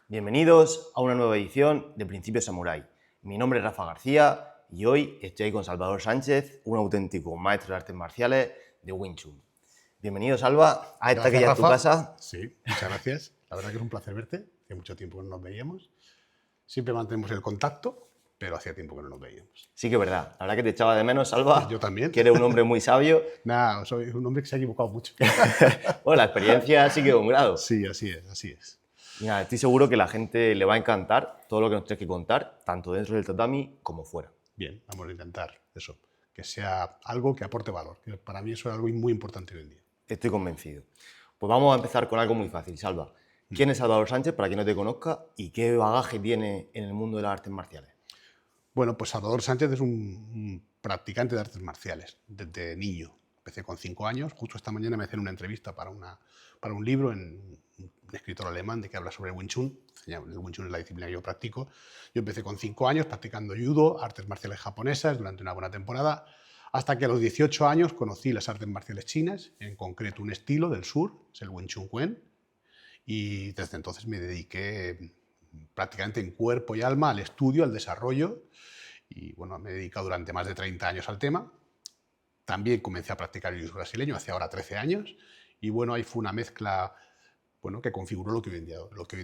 Bienvenidos a una nueva edición de Principios Samurai. Mi nombre es Rafa García y hoy estoy con Salvador Sánchez, un auténtico maestro de artes marciales de Wing Chun. Bienvenido, Salva, a esta que Gracias, ya es tu Rafa. casa. Sí, muchas gracias. La verdad que es un placer verte. Hace mucho tiempo que no nos veíamos. Siempre mantenemos el contacto, pero hacía tiempo que no nos veíamos. Sí que es verdad, la verdad que te echaba de menos, Salva, Yo también. que eres un hombre muy sabio. Nada, soy un hombre que se ha equivocado mucho. Bueno, la experiencia sí que es un grado. Sí, así es, así es. Y nada, estoy seguro que la gente le va a encantar todo lo que nos tienes que contar, tanto dentro del tatami como fuera. Bien, vamos a intentar eso, que sea algo que aporte valor. Que para mí eso es algo muy importante hoy en día. Estoy convencido. Pues vamos a empezar con algo muy fácil, Salva. ¿Quién es Salvador Sánchez, para quien no te conozca, y qué bagaje tiene en el mundo de las artes marciales? Bueno, pues Salvador Sánchez es un practicante de artes marciales desde niño. Empecé con 5 años. Justo esta mañana me hacían una entrevista para un libro en un escritor alemán de que habla sobre el Wing Chun. El Wing Chun es la disciplina que yo practico. Yo empecé con 5 años practicando judo, artes marciales japonesas, durante una buena temporada, hasta que a los 18 años conocí las artes marciales chinas, en concreto un estilo del sur, es el Wing Chun Kuen, y desde entonces me dediqué prácticamente en cuerpo y alma al estudio, al desarrollo, y bueno, me he dedicado durante más de 30 años al tema. También comencé a practicar el jiu-jitsu brasileño hace ahora 13 años, y bueno, ahí fue una mezcla que configuró lo que hoy en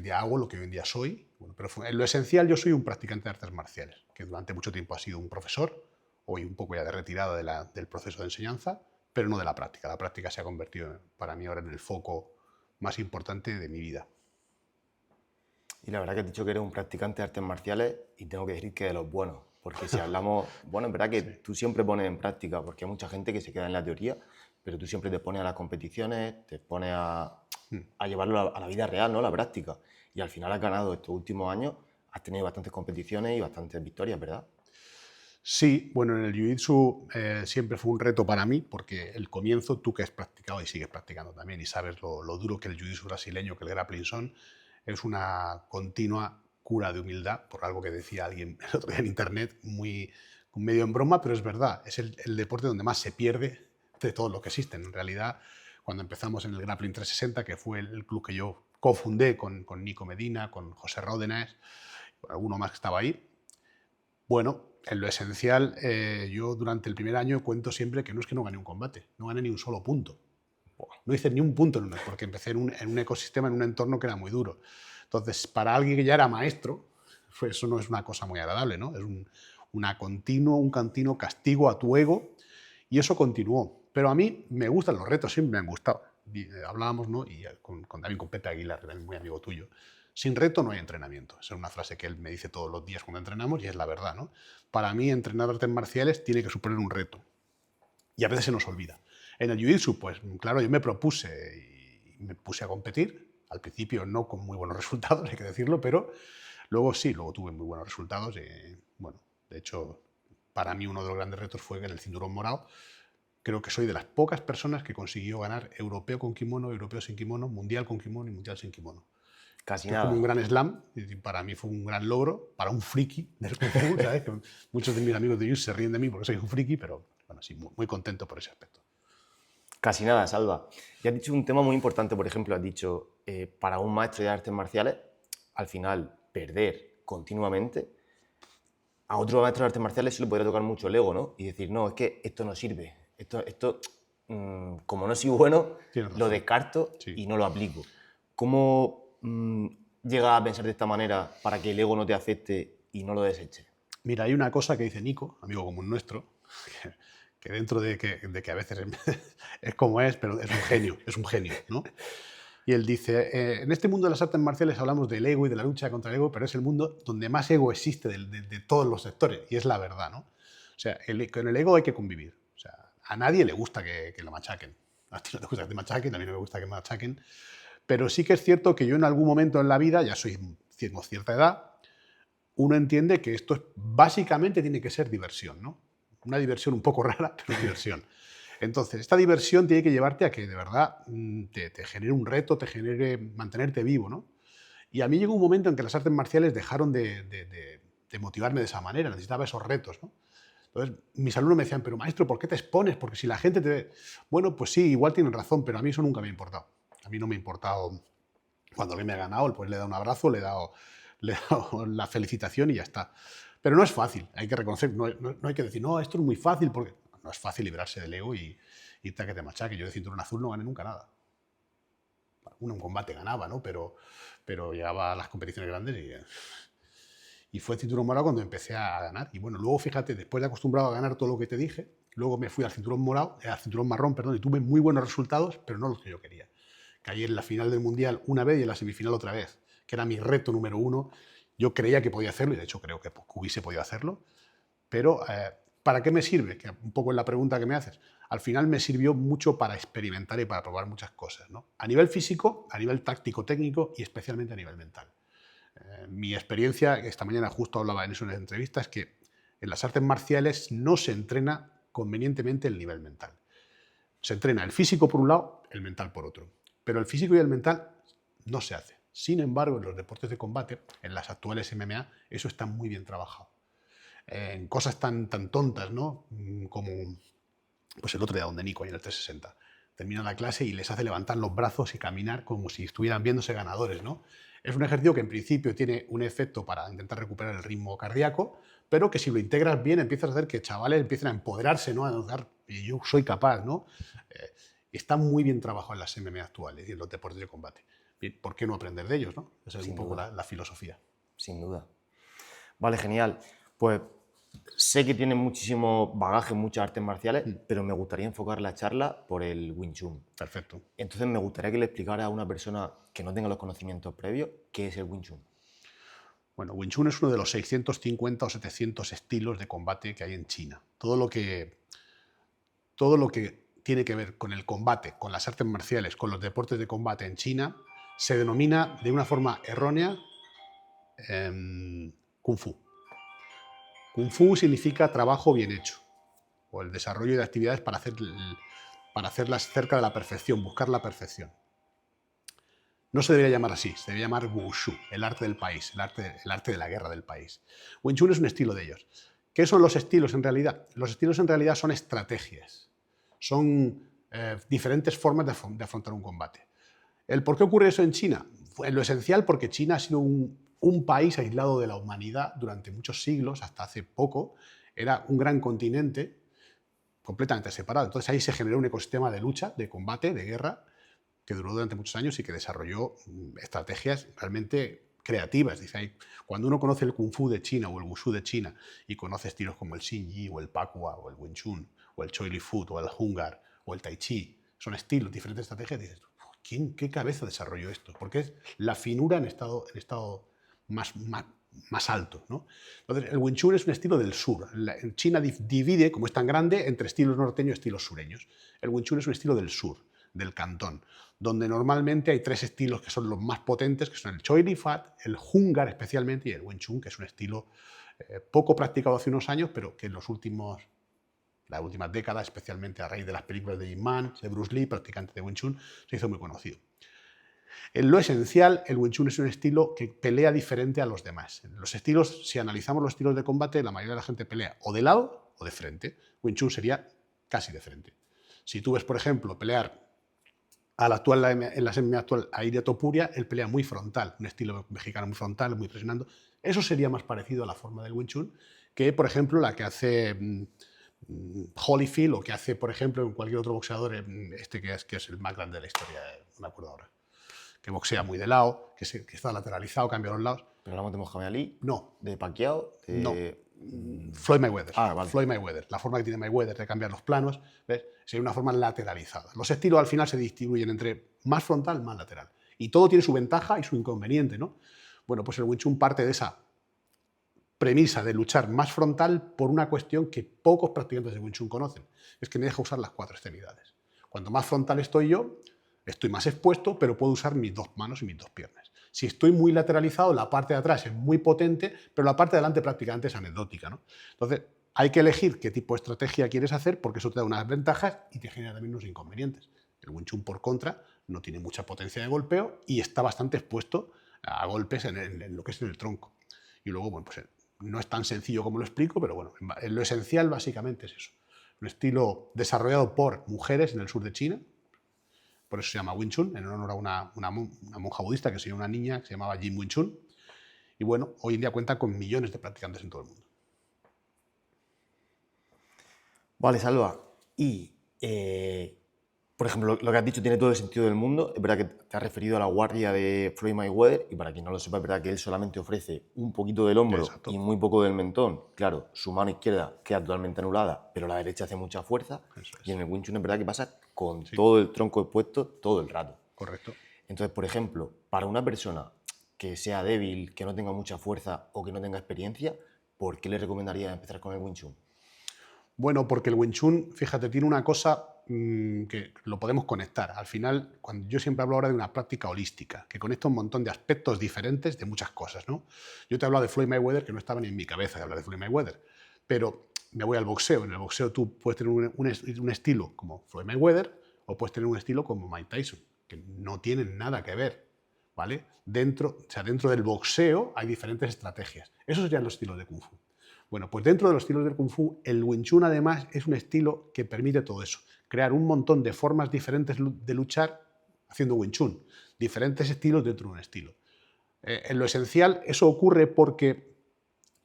día hago, lo que hoy en día soy. Bueno, pero en lo esencial yo soy un practicante de artes marciales, que durante mucho tiempo ha sido un profesor, hoy un poco ya de retirada del proceso de enseñanza, pero no de la práctica. La práctica se ha convertido para mí ahora en el foco más importante de mi vida. Y la verdad que has dicho que eres un practicante de artes marciales y tengo que decir que de los buenos, porque si hablamos, bueno, es verdad que tú siempre pones en práctica, porque hay mucha gente que se queda en la teoría, pero tú siempre te pones a las competiciones, te pones a llevarlo a la vida real, ¿no? La práctica. Y al final has ganado estos últimos años, has tenido bastantes competiciones y bastantes victorias, ¿verdad? Sí, bueno, en el Jiu-Jitsu siempre fue un reto para mí, porque el comienzo, tú que has practicado y sigues practicando también, y sabes lo duro que el Jiu-Jitsu brasileño, que el grappling son, es una continua cura de humildad, por algo que decía alguien el otro día en internet, medio en broma, pero es verdad, es el deporte donde más se pierde de todo lo que existen. En realidad, cuando empezamos en el Grappling 360, que fue el club que yo cofundé con Nico Medina, con José Ródenas, con alguno más que estaba ahí, bueno, en lo esencial, yo durante el primer año cuento siempre que no gané un combate, no gané ni un solo punto. No hice ni un punto porque empecé en un ecosistema, en un entorno que era muy duro. Entonces, para alguien que ya era maestro, pues eso no es una cosa muy agradable, ¿no? Es un continuo castigo a tu ego, y eso continuó. Pero a mí me gustan los retos, siempre me han gustado. Hablábamos, ¿no? Y también con Pepe Aguilar, también muy amigo tuyo. Sin reto no hay entrenamiento. Esa es una frase que él me dice todos los días cuando entrenamos y es la verdad, ¿no? Para mí, entrenar artes marciales tiene que suponer un reto. Y a veces se nos olvida. En el Jiu-Jitsu, pues claro, yo me propuse y me puse a competir. Al principio no con muy buenos resultados, hay que decirlo, pero luego sí, luego tuve muy buenos resultados. Bueno, de hecho, para mí uno de los grandes retos fue el cinturón morado. Creo que soy de las pocas personas que consiguió ganar europeo con kimono, europeo sin kimono, mundial con kimono y mundial sin kimono. Casi Que es como un nada. gran slam, y para mí fue un gran logro, para un friki del Kung Fu, ¿sabes? Que muchos de mis amigos de Jiu-Jitsu se ríen de mí porque soy un friki, pero bueno, sí, muy contento por ese aspecto. Casi nada, Salva. Y has dicho un tema muy importante, por ejemplo, has dicho, para un maestro de artes marciales, al final, perder continuamente, a otro maestro de artes marciales sí le podría tocar mucho el ego, ¿no? Y decir, no, es que esto no sirve, como no soy bueno, Tienes lo razón. descarto Sí. y no lo aplico. ¿Cómo llegas a pensar de esta manera para que el ego no te afecte y no lo deseche? Mira, hay una cosa que dice Nico, amigo común nuestro, que dentro de que a veces es como es, pero es un genio, ¿no? Y él dice, en este mundo de las artes marciales hablamos del ego y de la lucha contra el ego, pero es el mundo donde más ego existe de todos los sectores, y es la verdad, ¿no? O sea, con el ego hay que convivir. O sea, a nadie le gusta que lo machaquen. A ti no te gusta que te machaquen, a mí no me gusta que me machaquen, pero sí que es cierto que yo en algún momento en la vida, ya tengo cierta edad, uno entiende que esto básicamente tiene que ser diversión, ¿no? Una diversión un poco rara, pero diversión. Entonces, esta diversión tiene que llevarte a que de verdad te genere un reto, te genere mantenerte vivo, ¿no? Y a mí llegó un momento en que las artes marciales dejaron de motivarme de esa manera, necesitaba esos retos, ¿no? Entonces, mis alumnos me decían, pero maestro, ¿por qué te expones? Porque si la gente te ve... Bueno, pues sí, igual tienen razón, pero a mí eso nunca me ha importado. A mí no me ha importado Cuando alguien me ha ganado, pues le he dado un abrazo, le he dado la felicitación y ya está. Pero no es fácil, hay que reconocer, no hay que decir, no, esto es muy fácil, porque no es fácil librarse del ego y irte a que te machaque. Yo de cinturón azul no gané nunca nada. Un combate ganaba, ¿no? Pero llegaba a las competiciones grandes y fue cinturón morado cuando empecé a ganar. Y bueno, luego fíjate, después de acostumbrado a ganar todo lo que te dije, luego me fui al cinturón morado, al cinturón marrón, perdón, y tuve muy buenos resultados, pero no los que yo quería. Caí en la final del Mundial una vez y en la semifinal otra vez, que era mi reto número 1. Yo creía que podía hacerlo, y de hecho creo que hubiese podido hacerlo, pero ¿para qué me sirve? Que un poco es la pregunta que me haces. Al final me sirvió mucho para experimentar y para probar muchas cosas, ¿no? A nivel físico, a nivel táctico, técnico y especialmente a nivel mental. Mi experiencia, esta mañana justo hablaba en eso en la entrevista, es que en las artes marciales no se entrena convenientemente el nivel mental. Se entrena el físico por un lado, el mental por otro. Pero el físico y el mental no se hace. Sin embargo, en los deportes de combate, en las actuales MMA, eso está muy bien trabajado. En cosas tan tontas, ¿no? Como pues el otro día donde Nico en el 360. Termina la clase y les hace levantar los brazos y caminar como si estuvieran viéndose ganadores, ¿no? Es un ejercicio que en principio tiene un efecto para intentar recuperar el ritmo cardíaco, pero que si lo integras bien empiezas a hacer que chavales empiecen a empoderarse, ¿no? A notar, yo soy capaz, ¿no? Está muy bien trabajado en las MMA actuales y en los deportes de combate. Bien, ¿por qué no aprender de ellos, no? Esa es un poco la filosofía. Sin duda. Vale, genial. Pues sé que tiene muchísimo bagaje en muchas artes marciales, pero me gustaría enfocar la charla por el Wing Chun. Perfecto. Entonces me gustaría que le explicara a una persona que no tenga los conocimientos previos qué es el Wing Chun. Bueno, Wing Chun es uno de los 650 o 700 estilos de combate que hay en China. Todo lo que tiene que ver con el combate, con las artes marciales, con los deportes de combate en China, se denomina de una forma errónea Kung Fu. Kung Fu significa trabajo bien hecho, o el desarrollo de actividades para hacerlas cerca de la perfección, buscar la perfección. No se debería llamar así, se debería llamar Wushu, el arte del país, el arte de la guerra del país. Wing Chun es un estilo de ellos. ¿Qué son los estilos en realidad? Los estilos en realidad son estrategias, son diferentes formas de afrontar un combate. ¿Por qué ocurre eso en China? En lo esencial porque China ha sido un país aislado de la humanidad durante muchos siglos, hasta hace poco. Era un gran continente completamente separado. Entonces ahí se generó un ecosistema de lucha, de combate, de guerra, que duró durante muchos años y que desarrolló estrategias realmente creativas. Dice, cuando uno conoce el Kung Fu de China o el Wushu de China y conoce estilos como el Xingyi o el Pakua o el Wing Chun o el Choi Li Fut o el Hungar o el Tai Chi, son estilos, diferentes estrategias, dices, ¿qué cabeza desarrolló esto? Porque es la finura en estado más alto, ¿no? Entonces, el Wing Chun es un estilo del sur. En China divide, como es tan grande, entre estilos norteños y estilos sureños. El Wing Chun es un estilo del sur, del Cantón, donde normalmente hay 3 estilos que son los más potentes, que son el Choi Li Fut, el Hungar especialmente, y el Wing Chun, que es un estilo poco practicado hace unos años, pero que en las últimas décadas, especialmente a raíz de las películas de Ip Man, de Bruce Lee, practicante de Wing Chun, se hizo muy conocido. En lo esencial, el Wing Chun es un estilo que pelea diferente a los demás. Los estilos, si analizamos los estilos de combate, la mayoría de la gente pelea o de lado o de frente. Wing Chun sería casi de frente. Si tú ves, por ejemplo, pelear en la MMA actual a Ilia Topuria, él pelea muy frontal, un estilo mexicano muy frontal, muy presionando. Eso sería más parecido a la forma del Wing Chun que, por ejemplo, la que hace Holyfield o que hace, por ejemplo, en cualquier otro boxeador, que es el más grande de la historia, no me acuerdo ahora, que boxea muy de lado, que está lateralizado, cambia los lados. ¿Pero hablamos de Mohamed Ali? No. ¿De Pacquiao? No. Floyd Mayweather. Vale. Floyd Mayweather. La forma que tiene Mayweather de cambiar los planos, ¿ves? Sería una forma lateralizada. Los estilos al final se distribuyen entre más frontal, más lateral. Y todo tiene su ventaja y su inconveniente, ¿no? Bueno, pues el Wing Chun parte de esa premisa de luchar más frontal por una cuestión que pocos practicantes de Wing Chun conocen. Es que me deja usar las 4 extremidades. Cuanto más frontal estoy yo, estoy más expuesto, pero puedo usar mis 2 manos y mis 2 piernas. Si estoy muy lateralizado, la parte de atrás es muy potente, pero la parte de adelante prácticamente es anecdótica, ¿no? Entonces, hay que elegir qué tipo de estrategia quieres hacer porque eso te da unas ventajas y te genera también unos inconvenientes. El Wing Chun, por contra, no tiene mucha potencia de golpeo y está bastante expuesto a golpes en lo que es en el tronco. Y luego, bueno, pues no es tan sencillo como lo explico, pero bueno, lo esencial básicamente es eso. Un estilo desarrollado por mujeres en el sur de China, por eso se llama Wing Chun, en honor a una monja budista que se llama una niña que se llamaba Jin Wing Chun. Y bueno, hoy en día cuenta con millones de practicantes en todo el mundo. Vale, Salva. Y, por ejemplo, lo que has dicho tiene todo el sentido del mundo. Es verdad que te has referido a la guardia de Floyd Mayweather, y para quien no lo sepa, es verdad que él solamente ofrece un poquito del hombro Exacto. y muy poco del mentón. Claro, su mano izquierda queda totalmente anulada, pero la derecha hace mucha fuerza. Eso es. Y en el Wing Chun es verdad que pasa con todo el tronco expuesto todo el rato. Correcto. Entonces, por ejemplo, para una persona que sea débil, que no tenga mucha fuerza o que no tenga experiencia, ¿por qué le recomendaría empezar con el Wing Chun? Bueno, porque el Wing Chun, fíjate, tiene una cosa que lo podemos conectar. Al final, cuando yo siempre hablo ahora de una práctica holística, que conecta un montón de aspectos diferentes de muchas cosas, ¿no? Yo te he hablado de Floyd Mayweather, que no estaba ni en mi cabeza de hablar de Floyd Mayweather, pero me voy al boxeo. En el boxeo tú puedes tener un estilo como Floyd Mayweather o puedes tener un estilo como Mike Tyson, que no tienen nada que ver, ¿vale? Dentro del boxeo hay diferentes estrategias. Esos serían los estilos de Kung Fu. Bueno, pues dentro de los estilos del Kung Fu, el Wing Chun además es un estilo que permite todo eso, crear un montón de formas diferentes de luchar haciendo Wing Chun, diferentes estilos dentro de un estilo. En lo esencial, eso ocurre porque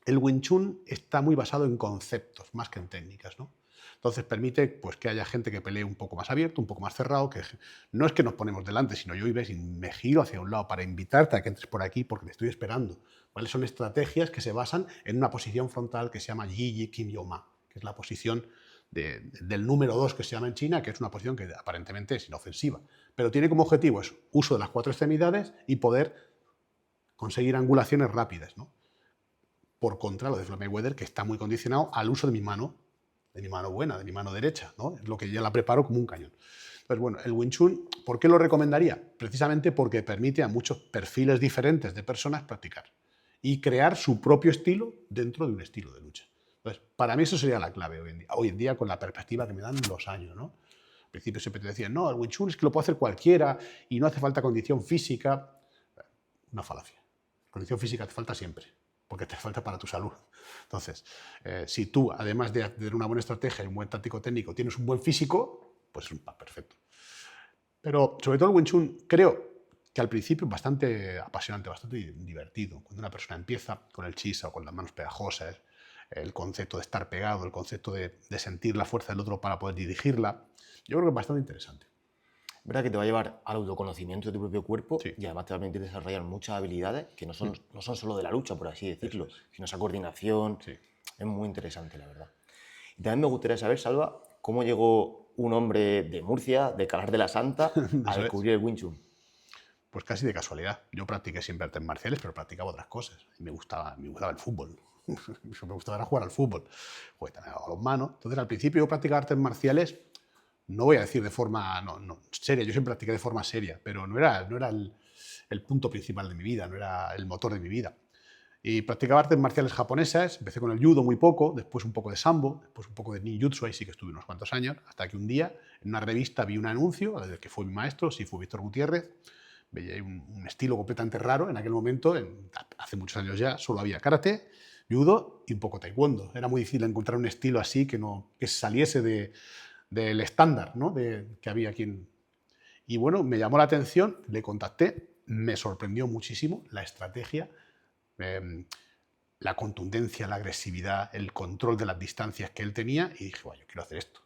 el Wing Chun está muy basado en conceptos, más que en técnicas, ¿no? Entonces permite pues, que haya gente que pelee un poco más abierto, un poco más cerrado, que no es que nos ponemos delante, sino yo ves y me giro hacia un lado para invitarte a que entres por aquí porque te estoy esperando. ¿Vale? Son estrategias que se basan en una posición frontal que se llama Yi Yi Kim Yo Ma, que es la posición del número 2 que se llama en China, que es una posición que aparentemente es inofensiva, pero tiene como objetivo eso, uso de las 4 extremidades y poder conseguir angulaciones rápidas, ¿no? Por contra, lo de Floyd Mayweather, que está muy condicionado al uso de mi mano buena, de mi mano derecha, ¿no? Es lo que ya la preparo como un cañón. Entonces, bueno, el Wing Chun, ¿por qué lo recomendaría? Precisamente porque permite a muchos perfiles diferentes de personas practicar y crear su propio estilo dentro de un estilo de lucha. Entonces, para mí eso sería la clave hoy en día con la perspectiva que me dan los años, ¿no? Al principio siempre te decían, no, el Wing Chun es que lo puede hacer cualquiera y no hace falta condición física. Una falacia. Condición física te falta siempre, porque te falta para tu salud. Entonces, si tú, además de tener una buena estrategia y un buen táctico técnico, tienes un buen físico, pues es un pack perfecto. Pero sobre todo el Wing Chun, creo que al principio es bastante apasionante, bastante divertido. Cuando una persona empieza con el chisa o con las manos pegajosas, el concepto de estar pegado, el concepto de sentir la fuerza del otro para poder dirigirla, yo creo que es bastante interesante. ¿Verdad que te va a llevar al autoconocimiento de tu propio cuerpo? Sí. Y además te va a permitir desarrollar muchas habilidades que no son solo de la lucha, por así decirlo, sino esa coordinación. Sí. Es muy interesante, la verdad. Y también me gustaría saber, Salva, cómo llegó un hombre de Murcia, de Calar de la Santa, a Eso es. descubrir el Wing Chun. Pues casi de casualidad. Yo practiqué siempre artes marciales, pero practicaba otras cosas. Y me gustaba el fútbol. Me gustaba era jugar al fútbol. Jugué también a los manos. Entonces, al principio yo practicaba artes marciales, no voy a decir de forma seria, yo siempre practiqué de forma seria, pero no era el punto principal de mi vida, no era el motor de mi vida. Y practicaba artes marciales japonesas, empecé con el judo muy poco, después un poco de sambo, después un poco de ninjutsu, ahí sí que estuve unos cuantos años, hasta que un día en una revista vi un anuncio, del que fue mi maestro, sí fue Víctor Gutiérrez, veía ahí un estilo completamente raro en aquel momento, hace muchos años ya, solo había karate, judo y un poco taekwondo. Era muy difícil encontrar un estilo así que saliese del estándar, ¿no? que había aquí. Y bueno, me llamó la atención, le contacté, me sorprendió muchísimo la estrategia, la contundencia, la agresividad, el control de las distancias que él tenía y dije, bueno, yo quiero hacer esto.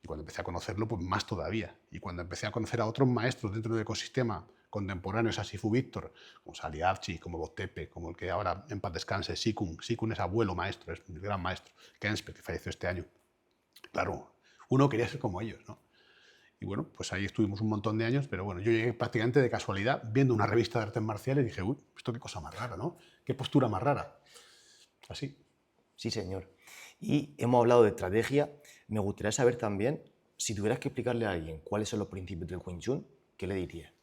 Y cuando empecé a conocerlo, pues más todavía. Y cuando empecé a conocer a otros maestros dentro del ecosistema contemporáneos a Sifu Víctor, como Sali Archi, como Botepe, como el que ahora en paz descanse, Sikun. Sikun es abuelo maestro, es un gran maestro, Kenspe, que falleció este año. Claro, uno quería ser como ellos, ¿no? Y bueno, pues ahí estuvimos un montón de años, pero bueno, yo llegué prácticamente de casualidad viendo una revista de artes marciales y dije, uy, esto qué cosa más rara, ¿no? Qué postura más rara. Así. Sí, señor. Y hemos hablado de estrategia. Me gustaría saber también, si tuvieras que explicarle a alguien cuáles son los principios del Wing Chun, ¿qué le dirías?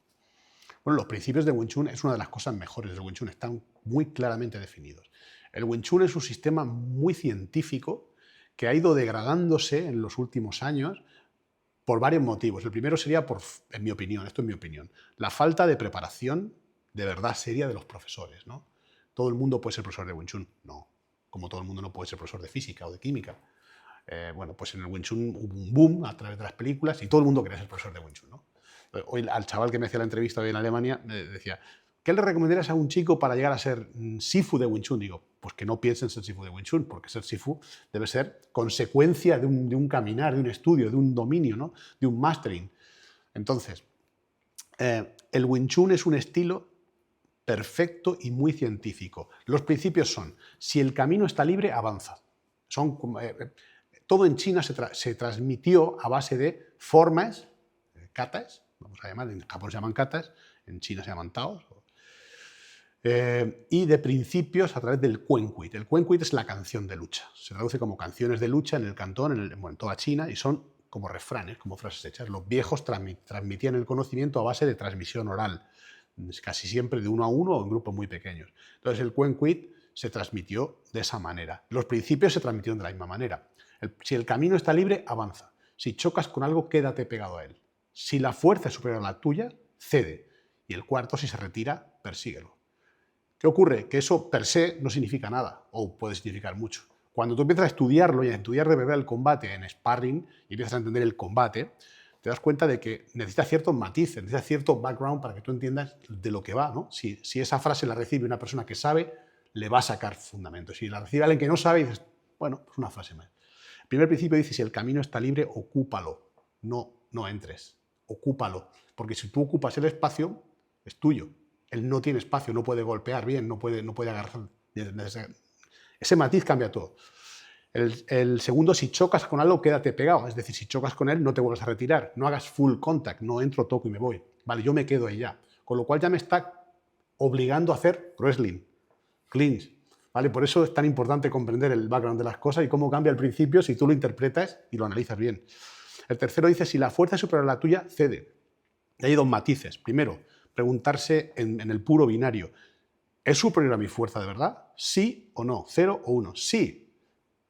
Bueno, los principios de Wing Chun es una de las cosas mejores del Wing Chun, están muy claramente definidos. El Wing Chun es un sistema muy científico que ha ido degradándose en los últimos años por varios motivos. El primero sería, en mi opinión, esto es mi opinión, la falta de preparación de verdad seria de los profesores, ¿no? ¿Todo el mundo puede ser profesor de Wing Chun? No. Como todo el mundo no puede ser profesor de física o de química. Bueno, pues en el Wing Chun hubo un boom a través de las películas y todo el mundo quería ser profesor de Wing Chun, ¿no? Hoy al chaval que me hacía la entrevista hoy en Alemania me decía, ¿qué le recomendarías a un chico para llegar a ser Sifu de Wing Chun? Digo, pues que no piense en ser Sifu de Wing Chun, porque ser Sifu debe ser consecuencia de un caminar, de un estudio, de un dominio, ¿no? De un mastering. Entonces, el Wing Chun es un estilo perfecto y muy científico. Los principios son, si el camino está libre, avanza. Todo en China se transmitió a base de formas, katas, vamos a llamar, en Japón se llaman katas, en China se llaman taos, y de principios a través del cuencuit. El cuencuit es la canción de lucha. Se traduce como canciones de lucha en el cantón, en toda China, y son como refranes, como frases hechas. Los viejos transmitían el conocimiento a base de transmisión oral, casi siempre de uno a uno o en grupos muy pequeños. Entonces el cuencuit se transmitió de esa manera. Los principios se transmitieron de la misma manera. Si el camino está libre, avanza. Si chocas con algo, quédate pegado a él. Si la fuerza es superior a la tuya, cede. Y el cuarto, si se retira, persíguelo. ¿Qué ocurre? Que eso per se no significa nada, o puede significar mucho. Cuando tú empiezas a estudiarlo y a estudiar de verdad el combate en sparring y empiezas a entender el combate, te das cuenta de que necesitas ciertos matices, necesitas cierto background para que tú entiendas de lo que va, ¿no? Si esa frase la recibe una persona que sabe, le va a sacar fundamentos. Si la recibe alguien que no sabe, dices, bueno, pues una frase más. El primer principio dice, si el camino está libre, ocúpalo. No entres, ocúpalo. Porque si tú ocupas el espacio, es tuyo. Él no tiene espacio, no puede golpear bien, no puede agarrar. Ese matiz cambia todo. El segundo, si chocas con algo, quédate pegado. Es decir, si chocas con él, no te vuelvas a retirar. No hagas full contact, no entro, toco y me voy. Vale, yo me quedo ahí ya. Con lo cual ya me está obligando a hacer wrestling, clinch. ¿Vale? Por eso es tan importante comprender el background de las cosas y cómo cambia el principio si tú lo interpretas y lo analizas bien. El tercero dice, si la fuerza es superior a la tuya, cede. Y hay dos matices. Primero, preguntarse en el puro binario, ¿es superior a mi fuerza de verdad? ¿Sí o no? ¿0 o 1? Sí.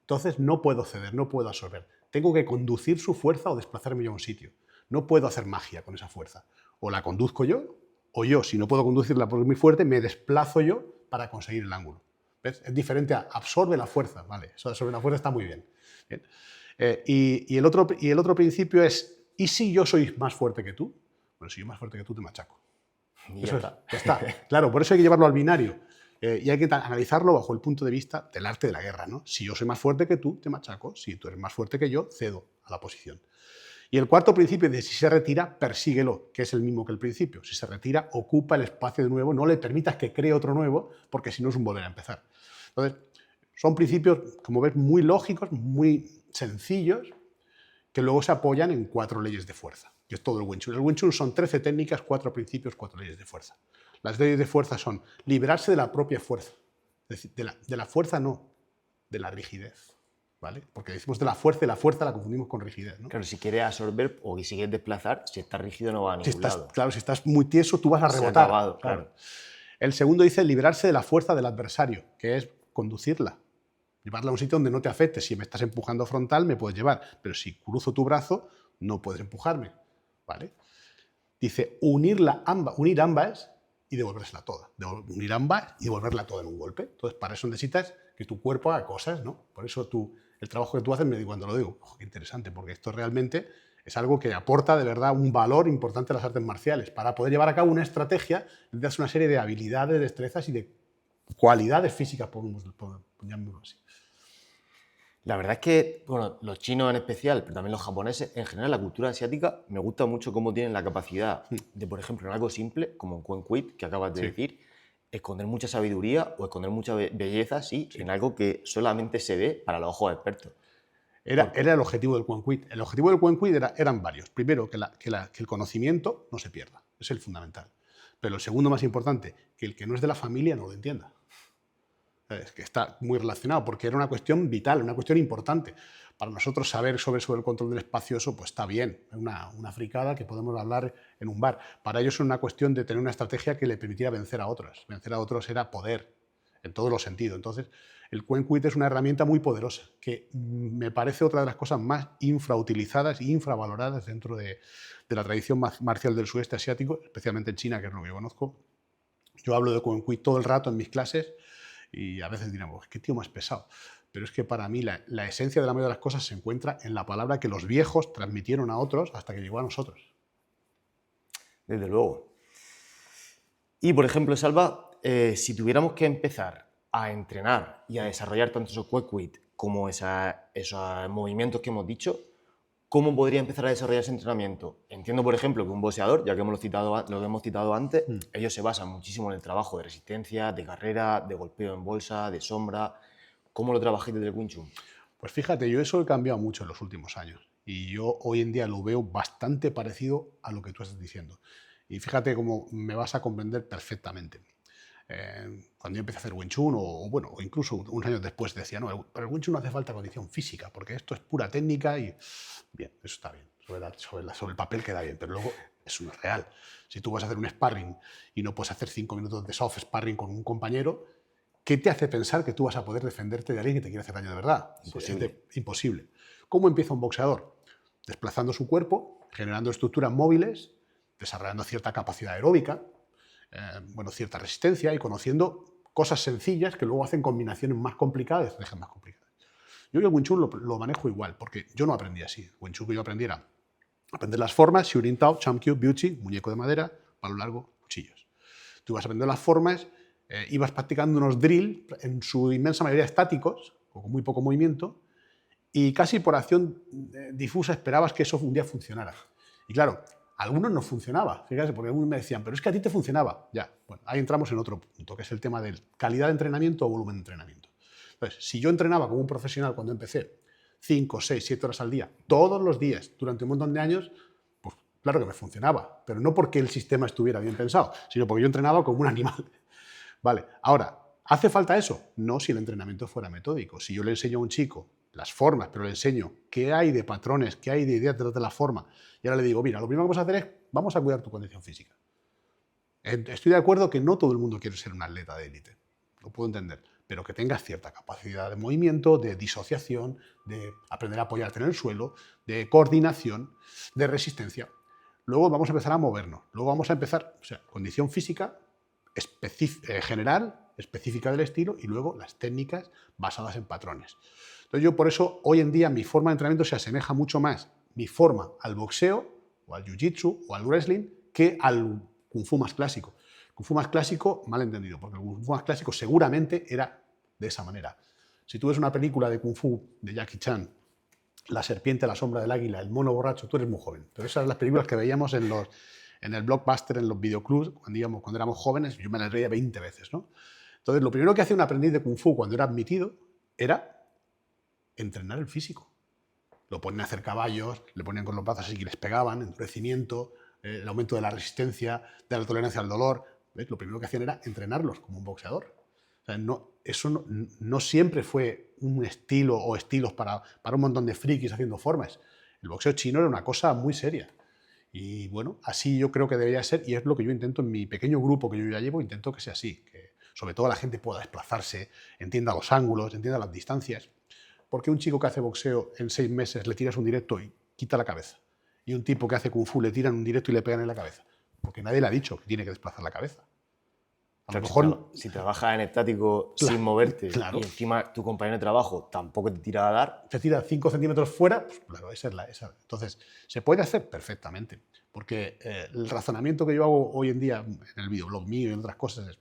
Entonces no puedo ceder, no puedo absorber. Tengo que conducir su fuerza o desplazarme yo a un sitio. No puedo hacer magia con esa fuerza. O la conduzco yo, o yo, si no puedo conducirla porque es muy fuerte, me desplazo yo para conseguir el ángulo. ¿Ves? Es diferente a absorbe la fuerza. Vale, eso de absorbe la fuerza está muy bien. Bien. Y el otro principio es, ¿y si yo soy más fuerte que tú? Bueno, si yo más fuerte que tú, te machaco. Y Eso ya está. ya está. Claro, por eso hay que llevarlo al binario. Y hay que analizarlo bajo el punto de vista del arte de la guerra, ¿no? Si yo soy más fuerte que tú, te machaco. Si tú eres más fuerte que yo, cedo a la posición. Y el cuarto principio de si se retira, persíguelo, que es el mismo que el principio. Si se retira, ocupa el espacio de nuevo, no le permitas que cree otro nuevo, porque si no es un volver a empezar. Entonces, son principios, como ves, muy lógicos, muy sencillos, que luego se apoyan en 4 leyes de fuerza, que es todo el Wing Chun. El Wing Chun son 13 técnicas, 4 principios, 4 leyes de fuerza. Las leyes de fuerza son librarse de la propia fuerza. Es decir, de la fuerza no, de la rigidez. ¿Vale? Porque decimos de la fuerza y la fuerza la confundimos con rigidez, ¿no? Claro, si quieres absorber o si quieres desplazar, si estás rígido no va a ningún lado. Claro, si estás muy tieso, tú vas a Se ha rebotar. acabado, claro. El segundo dice librarse de la fuerza del adversario, que es conducirla. Llevarla a un sitio donde no te afecte. Si me estás empujando frontal, me puedes llevar. Pero si cruzo tu brazo, no puedes empujarme. ¿Vale? Dice unir ambas y devolvérsela toda. Unir ambas y devolverla toda en un golpe. Entonces, para eso necesitas que tu cuerpo haga cosas, ¿no? Por eso el trabajo que tú haces, cuando lo digo, qué interesante, porque esto realmente es algo que aporta de verdad un valor importante a las artes marciales. Para poder llevar a cabo una estrategia, necesitas una serie de habilidades, destrezas y de cualidades físicas, llamémoslo así. La verdad es que, bueno, los chinos en especial, pero también los japoneses, en general la cultura asiática, me gusta mucho cómo tienen la capacidad de, por ejemplo, en algo simple, como en Kuen Kuit, que acabas de decir, esconder mucha sabiduría o esconder mucha belleza, sí, en algo que solamente se ve para los ojos expertos. Era el objetivo del Kuen Kuit. El objetivo del Kuen Kuit eran varios. Primero, que el conocimiento no se pierda. Es el fundamental. Pero el segundo más importante, que el que no es de la familia no lo entienda. Es que está muy relacionado, porque era una cuestión vital, una cuestión importante. Para nosotros saber sobre el control del espacio, eso pues está bien, es una fricada que podemos hablar en un bar. Para ellos es una cuestión de tener una estrategia que le permitiera vencer a otros. Vencer a otros era poder, en todos los sentidos. Entonces, el Kuen Kuit es una herramienta muy poderosa, que me parece otra de las cosas más infrautilizadas e infravaloradas dentro de la tradición marcial del sudeste asiático, especialmente en China, que es lo que yo conozco. Yo hablo de Kuen Kuit todo el rato en mis clases, y a veces dirán, qué tío más pesado. Pero es que para mí la esencia de la mayoría de las cosas se encuentra en la palabra que los viejos transmitieron a otros hasta que llegó a nosotros. Desde luego. Y, por ejemplo, Salva, si tuviéramos que empezar a entrenar y a desarrollar tanto esos quick quit como esos movimientos que hemos dicho, ¿cómo podría empezar a desarrollar ese entrenamiento? Entiendo, por ejemplo, que un boxeador, ya que lo que hemos citado antes, ellos se basan muchísimo en el trabajo de resistencia, de carrera, de golpeo en bolsa, de sombra. ¿Cómo lo trabajáis desde el Wing Chun? Pues fíjate, yo eso he cambiado mucho en los últimos años y yo hoy en día lo veo bastante parecido a lo que tú estás diciendo. Y fíjate cómo me vas a comprender perfectamente. Cuando yo empecé a hacer Wing Chun, bueno, o incluso unos años después, decía, no, para el Wing Chun no hace falta condición física, porque esto es pura técnica y bien, eso está bien, sobre el papel queda bien, pero luego eso no es real. Si tú vas a hacer un sparring y no puedes hacer 5 minutos de soft sparring con un compañero, ¿qué te hace pensar que tú vas a poder defenderte de alguien que te quiere hacer daño de verdad? Imposible. Imposible. ¿Cómo empieza un boxeador? Desplazando su cuerpo, generando estructuras móviles, desarrollando cierta capacidad aeróbica, cierta resistencia y conociendo cosas sencillas que luego hacen combinaciones más complicadas y se dejan más complicadas. Yo el Wing Chun lo manejo igual, porque yo no aprendí así. El Wing Chun que yo aprendí era aprender las formas, Shiurin Tao, Cham Kyu, Biu Chi, muñeco de madera, palo largo, cuchillos. Tú vas aprendiendo las formas, ibas practicando unos drill, en su inmensa mayoría estáticos, o con muy poco movimiento, y casi por acción difusa esperabas que eso un día funcionara. Y claro, a algunos no funcionaba, fíjate, porque algunos me decían, pero es que a ti te funcionaba. Ya, bueno, ahí entramos en otro punto, que es el tema de calidad de entrenamiento o volumen de entrenamiento. Entonces, si yo entrenaba como un profesional cuando empecé 5, 6, 7 horas al día, todos los días, durante un montón de años, pues claro que me funcionaba, pero no porque el sistema estuviera bien pensado, sino porque yo entrenaba como un animal. Vale, ahora, ¿hace falta eso? No si el entrenamiento fuera metódico. Si yo le enseño a un chico las formas, pero le enseño qué hay de patrones, qué hay de ideas detrás de la forma, y ahora le digo, mira, lo primero que vamos a hacer es, vamos a cuidar tu condición física. Estoy de acuerdo que no todo el mundo quiere ser un atleta de élite, lo puedo entender, pero que tengas cierta capacidad de movimiento, de disociación, de aprender a apoyarte en el suelo, de coordinación, de resistencia. Luego vamos a empezar a movernos, luego vamos a empezar, condición física general, específica del estilo, y luego las técnicas basadas en patrones. Entonces yo por eso hoy en día mi forma de entrenamiento se asemeja mucho más mi forma al boxeo o al jiu-jitsu o al wrestling que al kung fu más clásico. Kung fu más clásico, mal entendido, porque el kung fu más clásico seguramente era de esa manera. Si tú ves una película de kung fu de Jackie Chan, La serpiente, la sombra del águila, El mono borracho, tú eres muy joven, pero esas son las películas que veíamos en el Blockbuster, en los videoclubs, cuando éramos jóvenes, yo me las veía 20 veces, ¿no? Entonces, lo primero que hacía un aprendiz de Kung Fu cuando era admitido era entrenar el físico. Lo ponían a hacer caballos, le ponían con los brazos así que les pegaban, endurecimiento, el aumento de la resistencia, de la tolerancia al dolor. ¿Ves? Lo primero que hacían era entrenarlos como un boxeador. O sea, eso no siempre fue un estilo o estilos para un montón de frikis haciendo formas. El boxeo chino era una cosa muy seria. Y bueno, así yo creo que debería ser, y es lo que yo intento en mi pequeño grupo que yo ya llevo, intento que sea así, que sobre todo la gente pueda desplazarse, entienda los ángulos, entienda las distancias. Porque un chico que hace boxeo en 6 meses le tiras un directo y quita la cabeza, y un tipo que hace kung fu le tiran un directo y le pegan en la cabeza? Porque nadie le ha dicho que tiene que desplazar la cabeza. A lo mejor, si trabajas en estático sin moverte claro, y encima tu compañero de trabajo tampoco te tira a dar, te tira 5 centímetros fuera, pues claro, esa. Entonces, ¿se puede hacer? Perfectamente. Porque el razonamiento que yo hago hoy en día en el videoblog mío y en otras cosas es,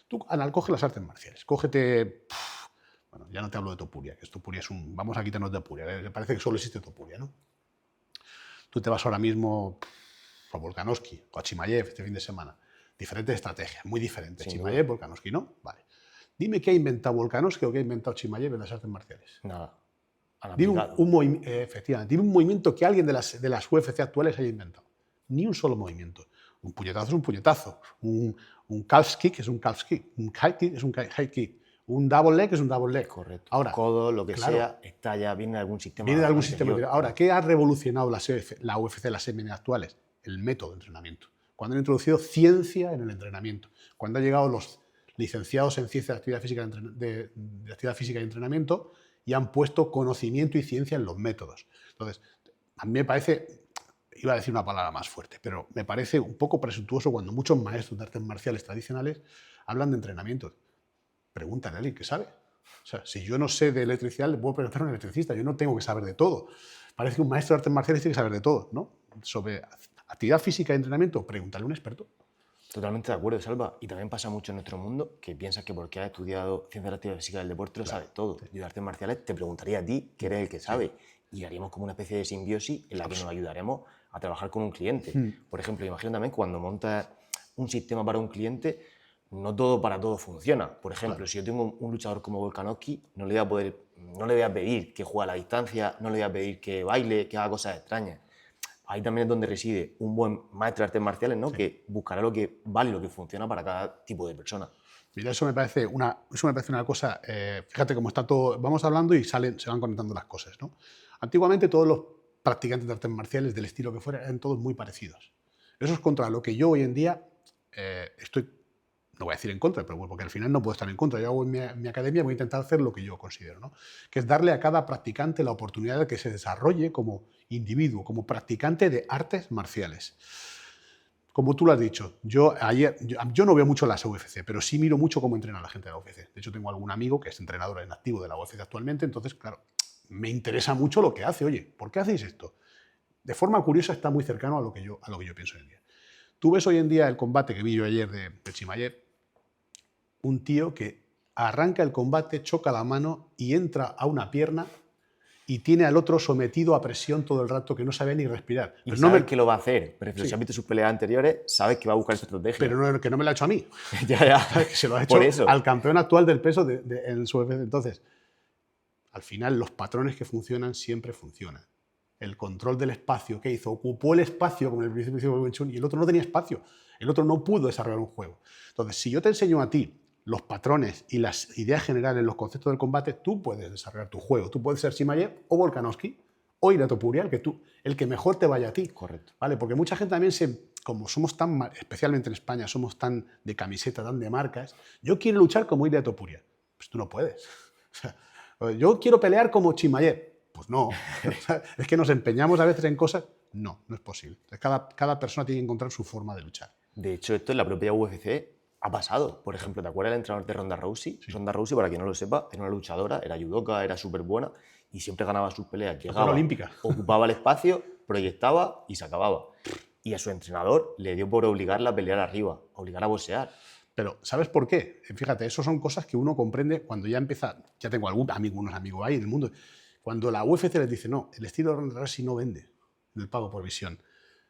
tú, Anal, coge las artes marciales, cógete, bueno, ya no te hablo de Topuria, que Topuria es vamos a quitarnos de Topuria, parece que solo existe Topuria, ¿no? Tú te vas ahora mismo a Volkanovski o a Chimaev este fin de semana. Diferentes estrategias, muy diferentes. Chimaev, Volkanovski, ¿no? Vale. Dime qué ha inventado Volkanovski o qué ha inventado Chimaev en las artes marciales. nada. Dime efectivamente, dime un movimiento que alguien de las UFC actuales haya inventado. Ni un solo movimiento. Un puñetazo es un puñetazo. Un calf kick es un calf kick. Un high kick es un high kick. Un double leg es un double leg. Correcto. Ahora, codo, lo que claro, sea, está ya, viene de algún sistema. viene de algún sistema. anterior. Ahora, ¿qué ha revolucionado la UFC, las MMA actuales? El método de entrenamiento. Cuando han introducido ciencia en el entrenamiento. Cuando han llegado los licenciados en ciencia de actividad física, de actividad física y entrenamiento y han puesto conocimiento y ciencia en los métodos. Entonces, a mí me parece, iba a decir una palabra más fuerte, pero me parece un poco presuntuoso cuando muchos maestros de artes marciales tradicionales hablan de entrenamiento. Pregúntale a alguien que sabe. O sea, si yo no sé de electricidad, le puedo preguntar a un electricista. Yo no tengo que saber de todo. Parece que un maestro de artes marciales tiene que saber de todo, ¿no? Sobre Actividad física y entrenamiento, pregúntale a un experto. Totalmente de acuerdo, Salva. Y también pasa mucho en nuestro mundo que piensas que porque has estudiado ciencias de la actividad física del deporte lo sabes todo. Yo de artes marciales te preguntaría a ti, que eres el que sabe. Y haríamos como una especie de simbiosis en la que nos ayudaremos a trabajar con un cliente. Por ejemplo, imagino también cuando montas un sistema para un cliente, no todo para todo funciona. Por ejemplo, si yo tengo un luchador como Volkanovski, no le voy a pedir que juegue a la distancia, no le voy a pedir que baile, que haga cosas extrañas. Ahí también es donde reside un buen maestro de artes marciales, ¿no? Que buscará lo que vale y lo que funciona para cada tipo de persona. Mira, eso me parece una cosa, fíjate cómo está todo, vamos hablando y se van conectando las cosas, ¿no? Antiguamente todos los practicantes de artes marciales, del estilo que fuera, eran todos muy parecidos. Eso es contra lo que yo hoy en día estoy, no voy a decir en contra, pero bueno, porque al final no puedo estar en contra. Yo hago en mi academia, voy a intentar hacer lo que yo considero, ¿no? Que es darle a cada practicante la oportunidad de que se desarrolle como individuo, como practicante de artes marciales. Como tú lo has dicho, yo no veo mucho las UFC, pero sí miro mucho cómo entrena la gente de la UFC. De hecho, tengo algún amigo que es entrenador en activo de la UFC actualmente, entonces, claro, me interesa mucho lo que hace. Oye, ¿por qué hacéis esto? De forma curiosa está muy cercano a lo que yo pienso hoy en día. Tú ves hoy en día el combate que vi yo ayer de Chimaev, un tío que arranca el combate, choca la mano y entra a una pierna y tiene al otro sometido a presión todo el rato que no sabe ni respirar. Y sabes que lo va a hacer, pero si has visto sus peleas anteriores, sabes que va a buscar esa estrategia. Pero que no me lo ha hecho a mí. Ya. Que se lo ha hecho al campeón actual del peso en su UFC. Entonces, al final, los patrones que funcionan siempre funcionan. El control del espacio que hizo, ocupó el espacio, como en el principio de Wing Chun, y el otro no tenía espacio. El otro no pudo desarrollar un juego. Entonces, si yo te enseño a ti los patrones y las ideas generales, los conceptos del combate, tú puedes desarrollar tu juego. Tú puedes ser Chimaev o Volkanovski o Ilia Topuria, el que mejor te vaya a ti. Correcto. ¿Vale? Porque mucha gente también como somos tan, especialmente en España, somos tan de camiseta, tan de marcas, yo quiero luchar como Ilia Topuria. Pues tú no puedes. O sea, yo quiero pelear como Chimaev. Pues no. Es que nos empeñamos a veces en cosas. No es posible. Cada persona tiene que encontrar su forma de luchar. De hecho, esto en la propia UFC ha pasado. Por ejemplo, ¿te acuerdas del entrenador de Ronda Rousey? Sí. Ronda Rousey, para quien no lo sepa, era una luchadora, era judoka, era súper buena y siempre ganaba sus peleas. Llegaba, olímpica. Ocupaba el espacio, proyectaba y se acababa. Y a su entrenador le dio por obligarla a pelear arriba, obligar a boxear. Pero, ¿sabes por qué? Fíjate, eso son cosas que uno comprende cuando ya empieza. Ya tengo unos amigos ahí en el mundo. Cuando la UFC les dice, no, el estilo de Ronda Rousey no vende el pago por visión.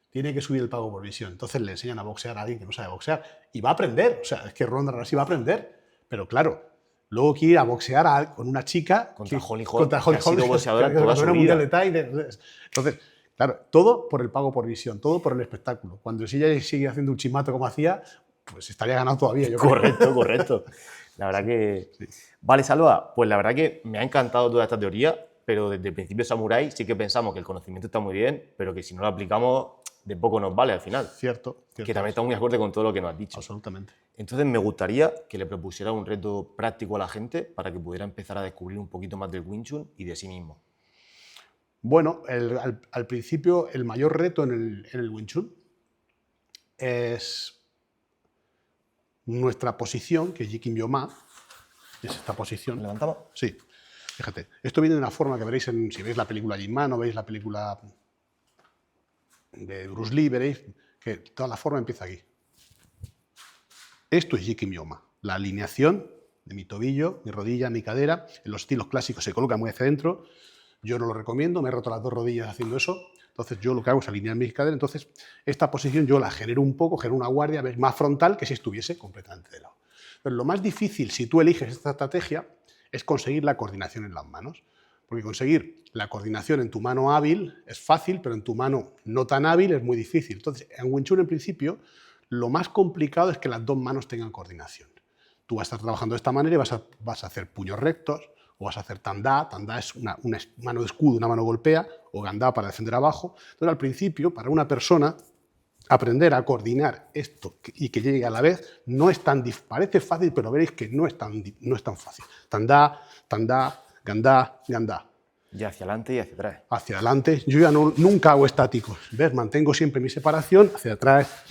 Tiene que subir el pago por visión. Entonces le enseñan a boxear a alguien que no sabe boxear y va a aprender. O sea, es que Ronda Rousey va a aprender. Pero claro, luego quiere ir a boxear con una chica. Contra Holly Holm, que ha sido boxeadora toda su vida. Entonces, claro, todo por el pago por visión, todo por el espectáculo. Cuando si ella sigue haciendo un chimato como hacía, pues estaría ganado todavía. Yo creo. Correcto. La verdad que... Sí. Vale, Salva, pues la verdad que me ha encantado toda esta teoría, pero desde el principio Samurai sí que pensamos que el conocimiento está muy bien, pero que si no lo aplicamos de poco nos vale al final. Cierto. Que también está muy acorde con todo lo que nos has dicho. Absolutamente. Entonces me gustaría que le propusiera un reto práctico a la gente para que pudiera empezar a descubrir un poquito más del Wing Chun y de sí mismo. Bueno, al principio el mayor reto en el Wing Chun es nuestra posición, que es Jikin Yo-Ma, es esta posición. ¿Levantamos? Sí. Fíjate, esto viene de una forma que veréis, si veis la película Ip Man o veis la película de Bruce Lee, veréis que toda la forma empieza aquí. Esto es Jikin Yo-Ma, la alineación de mi tobillo, mi rodilla, mi cadera, en los estilos clásicos se coloca muy hacia adentro. Yo no lo recomiendo, me he roto las dos rodillas haciendo eso, entonces yo lo que hago es alinear mis caderas, entonces esta posición yo la genero un poco, genero una guardia más frontal que si estuviese completamente de lado. Pero lo más difícil, si tú eliges esta estrategia, es conseguir la coordinación en las manos. Porque conseguir la coordinación en tu mano hábil es fácil, pero en tu mano no tan hábil es muy difícil. Entonces, en Wing Chun, en principio, lo más complicado es que las dos manos tengan coordinación. Tú vas a estar trabajando de esta manera y vas a hacer puños rectos, o vas a hacer tanda. Tanda es una mano de escudo, una mano golpea, o gandá para defender abajo. Entonces, al principio, para una persona, aprender a coordinar esto y que llegue a la vez no es tan difícil. Parece fácil, pero veréis que no es tan fácil. Tanda, tanda, gandá, gandá. Y hacia adelante y hacia atrás. Hacia adelante. Yo ya nunca hago estáticos. ¿Ves? Mantengo siempre mi separación hacia atrás,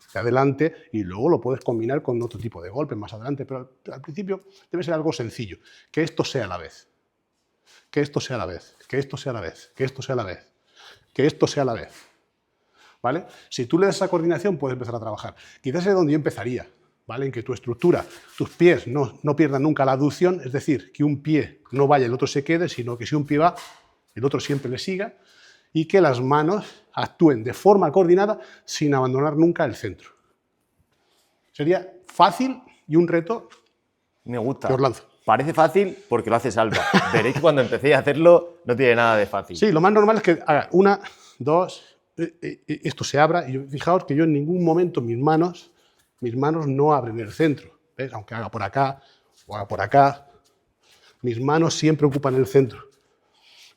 hacia adelante, y luego lo puedes combinar con otro tipo de golpes más adelante, pero al principio debe ser algo sencillo. Que esto sea a la vez. Que esto sea a la vez. Que esto sea a la vez. Que esto sea a la vez. Que esto sea a la vez. ¿vale? Si tú le das esa coordinación, puedes empezar a trabajar. Quizás es donde yo empezaría, ¿vale? En que tu estructura, tus pies no pierdan nunca la aducción, es decir, que un pie no vaya y el otro se quede, sino que si un pie va, el otro siempre le siga, y que las manos actúen de forma coordinada sin abandonar nunca el centro. Sería fácil y un reto Me gusta. que os lanzo. Parece fácil porque lo hace Salva. Veréis que cuando empecé a hacerlo no tiene nada de fácil. Sí, lo más normal es que haga una, dos, esto se abra, y fijaos que yo en ningún momento mis manos no abren el centro, ¿ves? Aunque haga por acá o haga por acá, mis manos siempre ocupan el centro.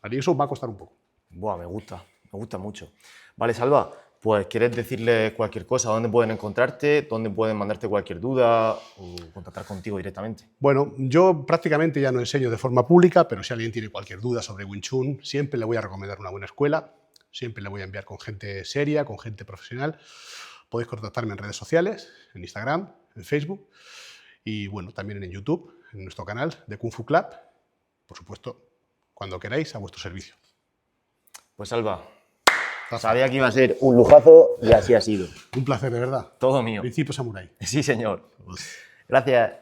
¿Vale? Y eso va a costar un poco. Buah, me gusta mucho. Vale, Salva, pues ¿quieres decirles cualquier cosa? ¿Dónde pueden encontrarte? ¿Dónde pueden mandarte cualquier duda o contactar contigo directamente? Bueno, yo prácticamente ya no enseño de forma pública, pero si alguien tiene cualquier duda sobre Wing Chun, siempre le voy a recomendar una buena escuela, siempre le voy a enviar con gente seria, con gente profesional. Podéis contactarme en redes sociales, en Instagram, en Facebook y bueno, también en YouTube, en nuestro canal de Kung Fu Club. Por supuesto, cuando queráis, a vuestro servicio. Pues Salva, Gracias. sabía que iba a ser un lujazo y así ha sido. Un placer, de verdad. Todo mío. Principio samurái. Sí, señor. Gracias.